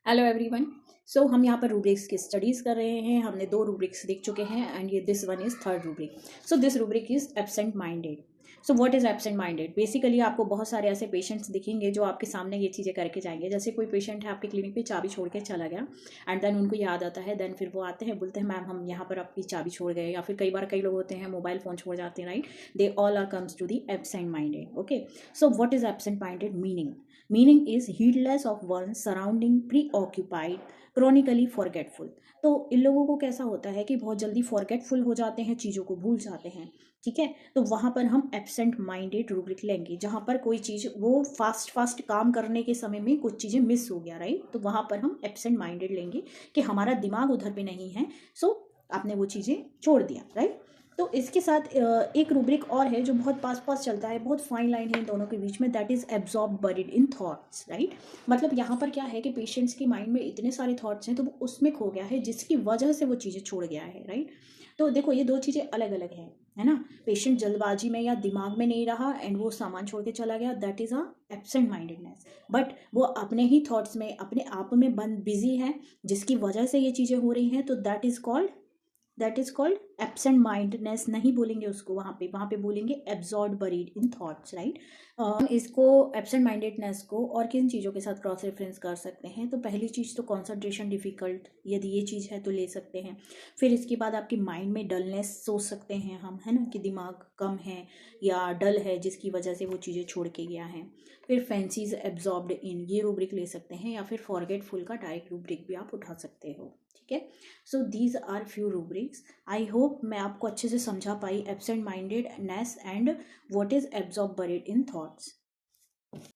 Hello everyone. सो हम यहाँ पर रूब्रिक्स की स्टडीज़ कर रहे हैं। हमने 2 रूब्रिक्स देख चुके हैं एंड ये this one is third rubric. So this rubric is absent minded. So what is absent minded? Basically आपको बहुत सारे ऐसे पेशेंट्स दिखेंगे जो आपके सामने ये चीज़ें करके जाएंगे। जैसे कोई पेशेंट है आपके क्लिनिक पे चाबी छोड़ के चला गया एंड देन उनको याद आता है, देन फिर वो आते हैं बोलते हैं मैम हम यहाँ पर आपकी चाबी छोड़ गए, या फिर कई बार कई लोग होते हैं मोबाइल फ़ोन छोड़ जाते हैं, right? They all are comes to the absent minded. Okay, so what is absent minded meaning? Meaning is heedless of one's surrounding, preoccupied, chronically forgetful। तो इन लोगों को कैसा होता है कि बहुत जल्दी फॉरगेटफुल हो जाते हैं, चीज़ों को भूल जाते हैं। ठीक है, तो वहाँ पर हम एब्सेंट माइंडेड रूब्रिक लेंगे, जहाँ पर कोई चीज़ वो फास्ट फास्ट काम करने के समय में कुछ चीज़ें मिस हो गया, राइट? तो वहाँ पर हम एब्सेंट माइंडेड लेंगे कि हमारा दिमाग उधर पे नहीं है, सो आपने वो चीज़ें छोड़ दिया, राइट? तो इसके साथ एक रूब्रिक और है जो बहुत पास पास चलता है, बहुत फाइन लाइन है इन दोनों के बीच में, that is absorb buried in thoughts, right? मतलब यहाँ पर क्या है कि पेशेंट्स के माइंड में इतने सारे थॉट्स हैं तो वो उसमें खो गया है, जिसकी वजह से वो चीज़ें छोड़ गया है, राइट? तो देखो ये दो चीज़ें अलग अलग हैं, है ना? पेशेंट जल्दबाजी में या दिमाग में नहीं रहा एंड वो सामान छोड़ के चला गया, that is a absent mindedness. But वो अपने ही थॉट्स में अपने आप में बंद बिजी है, जिसकी वजह से ये चीज़ें हो रही हैं, तो that is called absent mindness. नहीं बोलेंगे उसको, वहाँ पे बोलेंगे absorb buried in thoughts, right? इसको एब्सेंट माइंडेडनेस को और किन चीज़ों के साथ क्रॉस रेफरेंस कर सकते हैं? तो पहली चीज़ तो कंसंट्रेशन डिफिकल्ट, यदि ये चीज़ है तो ले सकते हैं। फिर इसके बाद आपकी माइंड में डलनेस सोच सकते हैं हम, है ना, कि दिमाग कम है या डल है जिसकी वजह से वो चीज़ें छोड़ के गया है। फिर फैंसीज एब्जॉर्ब्ड इन, ये रूब्रिक ले सकते हैं, या फिर फॉरगेटफुल का डायरेक्ट रूब्रिक भी आप उठा सकते हो। ठीक है, so these are few rubrics. I hope मैं आपको अच्छे से समझा पाई absent mindedness and what is absorb buried in thoughts.